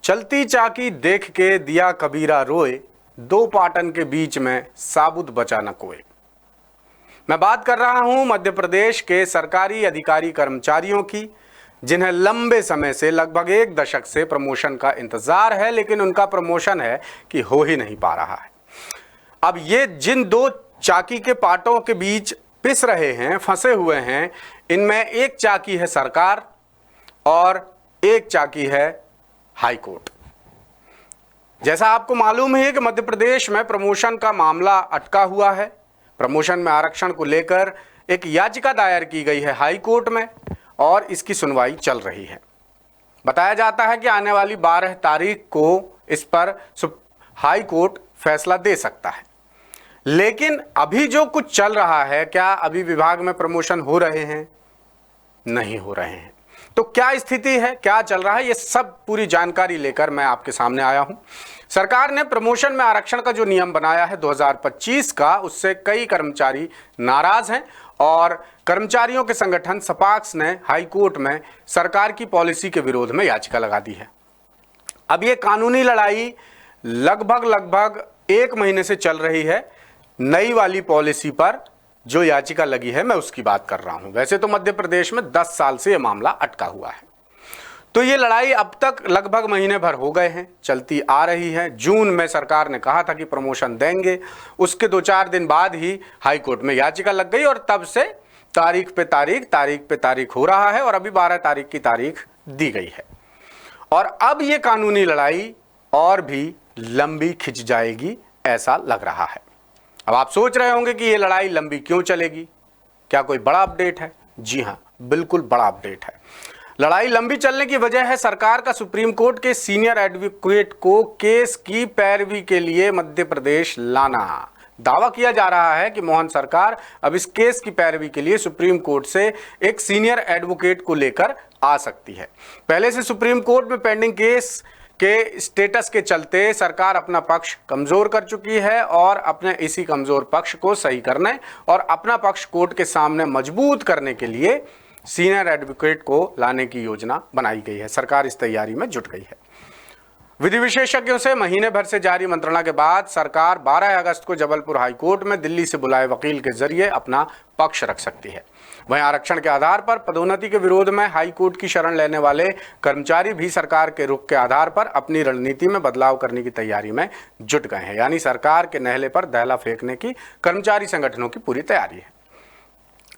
चलती चाकी देख के दिया कबीरा रोए, दो पाटन के बीच में साबुत बचा न कोई। मैं बात कर रहा हूं मध्य प्रदेश के सरकारी अधिकारी कर्मचारियों की, जिन्हें लंबे समय से लगभग 1 दशक से प्रमोशन का इंतजार है, लेकिन उनका प्रमोशन है कि हो ही नहीं पा रहा है। अब ये जिन दो चाकी के पाटों के बीच पिस रहे हैं, फंसे हुए हैं, इनमें एक चाकी है सरकार और एक चाकी है हाई कोर्ट। जैसा आपको मालूम है कि मध्य प्रदेश में प्रमोशन का मामला अटका हुआ है। प्रमोशन में आरक्षण को लेकर एक याचिका दायर की गई है हाई कोर्ट में और इसकी सुनवाई चल रही है। बताया जाता है कि आने वाली 12 तारीख को इस पर हाई कोर्ट फैसला दे सकता है। लेकिन अभी जो कुछ चल रहा है, क्या अभी विभाग में प्रमोशन हो रहे हैं? नहीं हो रहे हैं। तो क्या स्थिति है, क्या चल रहा है, ये सब पूरी जानकारी लेकर मैं आपके सामने आया हूं। सरकार ने प्रमोशन में आरक्षण का जो नियम बनाया है 2025 का, उससे कई कर्मचारी नाराज हैं और कर्मचारियों के संगठन सपाक्स ने हाई कोर्ट में सरकार की पॉलिसी के विरोध में याचिका लगा दी है। अब ये कानूनी लड़ाई लगभग 1 महीने से चल रही है। नई वाली पॉलिसी पर जो याचिका लगी है, मैं उसकी बात कर रहा हूं। वैसे तो मध्य प्रदेश में 10 साल से यह मामला अटका हुआ है, तो ये लड़ाई अब तक लगभग महीने भर हो गए हैं, चलती आ रही है। जून में सरकार ने कहा था कि प्रमोशन देंगे, उसके 2-4 दिन बाद ही हाई कोर्ट में याचिका लग गई और तब से तारीख पे तारीख हो रहा है और अभी 12 तारीख की तारीख दी गई है। और अब ये कानूनी लड़ाई और भी लंबी खिंच जाएगी, ऐसा लग रहा है। अब आप सोच रहे होंगे कि ये लड़ाई लंबी क्यों चलेगी, क्या कोई बड़ा अपडेट है? जी हां, बिल्कुल बड़ा अपडेट है। लड़ाई लंबी चलने की वजह है सरकार का सुप्रीम कोर्ट के सीनियर एडवोकेट को केस की पैरवी के लिए मध्य प्रदेश लाना। दावा किया जा रहा है कि मोहन सरकार अब इस केस की पैरवी के लिए सुप्रीम कोर्ट से एक सीनियर एडवोकेट को लेकर आ सकती है। पहले से सुप्रीम कोर्ट में पेंडिंग केस के स्टेटस के चलते सरकार अपना पक्ष कमजोर कर चुकी है और अपने इसी कमजोर पक्ष को सही करने और अपना पक्ष कोर्ट के सामने मजबूत करने के लिए सीनियर एडवोकेट को लाने की योजना बनाई गई है। सरकार इस तैयारी में जुट गई है। विधि विशेषज्ञों से महीने भर से जारी मंत्रणा के बाद सरकार 12 अगस्त को जबलपुर हाई कोर्ट में दिल्ली से बुलाए वकील के जरिए अपना पक्ष रख सकती है। वहीं आरक्षण के आधार पर पदोन्नति के विरोध में हाई कोर्ट की शरण लेने वाले कर्मचारी भी सरकार के रुख के आधार पर अपनी रणनीति में बदलाव करने की तैयारी में जुट गए हैं। यानी सरकार के नहले पर दहला फेंकने की कर्मचारी संगठनों की पूरी तैयारी है।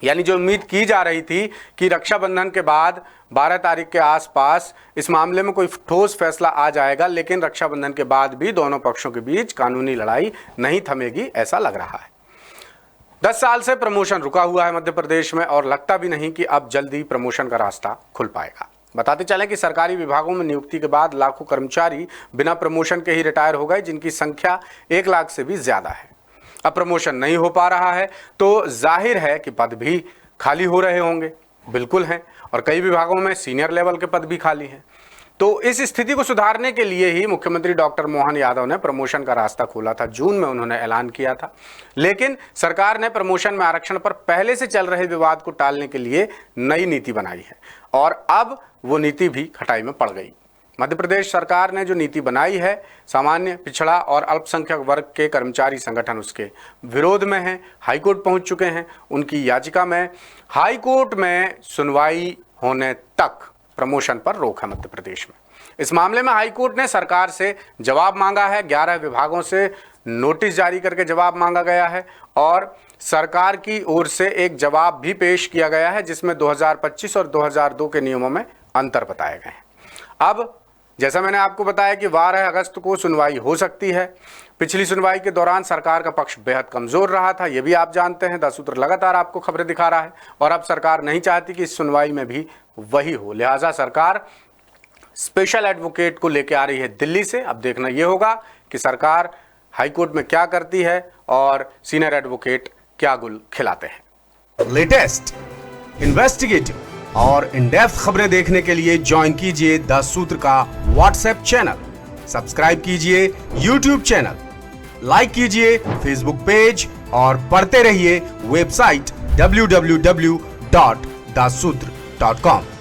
यानी जो उम्मीद की जा रही थी कि रक्षाबंधन के बाद 12 तारीख के आसपास इस मामले में कोई ठोस फैसला आ जाएगा, लेकिन रक्षाबंधन के बाद भी दोनों पक्षों के बीच कानूनी लड़ाई नहीं थमेगी, ऐसा लग रहा है। 10 साल से प्रमोशन रुका हुआ है मध्य प्रदेश में और लगता भी नहीं कि अब जल्दी प्रमोशन का रास्ता खुल पाएगा। बताते चलें कि सरकारी विभागों में नियुक्ति के बाद लाखों कर्मचारी बिना प्रमोशन के ही रिटायर हो गए, जिनकी संख्या 1 लाख से भी ज्यादा है। अब प्रमोशन नहीं हो पा रहा है तो जाहिर है कि पद भी खाली हो रहे होंगे। बिल्कुल हैं, और कई विभागों में सीनियर लेवल के पद भी खाली हैं। तो इस स्थिति को सुधारने के लिए ही मुख्यमंत्री डॉक्टर मोहन यादव ने प्रमोशन का रास्ता खोला था। जून में उन्होंने ऐलान किया था, लेकिन सरकार ने प्रमोशन में आरक्षण पर पहले से चल रहे विवाद को टालने के लिए नई नीति बनाई है और अब वो नीति भी खटाई में पड़ गई। मध्य प्रदेश सरकार ने जो नीति बनाई है, सामान्य, पिछड़ा और अल्पसंख्यक वर्ग के कर्मचारी संगठन उसके विरोध में हैं, हाई कोर्ट पहुंच चुके हैं। उनकी याचिका में हाई कोर्ट में सुनवाई होने तक प्रमोशन पर रोक है मध्य प्रदेश में। इस मामले में हाई कोर्ट ने सरकार से जवाब मांगा है। 11 विभागों से नोटिस जारी करके जवाब मांगा गया है और सरकार की ओर से एक जवाब भी पेश किया गया है, जिसमें 2025 और 2002 के नियमों में अंतर बताए गए हैं। अब जैसा मैंने आपको बताया कि 12 अगस्त को सुनवाई हो सकती है। पिछली सुनवाई के दौरान सरकार का पक्ष बेहद कमजोर रहा था, ये भी आप जानते हैं। 10 सूत्र लगातार आपको खबरें दिखा रहा है और अब सरकार नहीं चाहती कि इस सुनवाई में भी वही हो। लिहाजा सरकार स्पेशल एडवोकेट को लेकर आ रही है दिल्ली से। अब देखना यह होगा कि सरकार हाई कोर्ट में क्या करती है और सीनियर एडवोकेट क्या गुल खिलाते हैं। लेटेस्ट, इन्वेस्टिगेटिव और इन डेप्थ खबरें देखने के लिए ज्वाइन कीजिए 10 सूत्र का व्हाट्सएप चैनल, सब्सक्राइब कीजिए यूट्यूब चैनल, लाइक कीजिए फेसबुक पेज और पढ़ते रहिए वेबसाइट www.dasutr.com।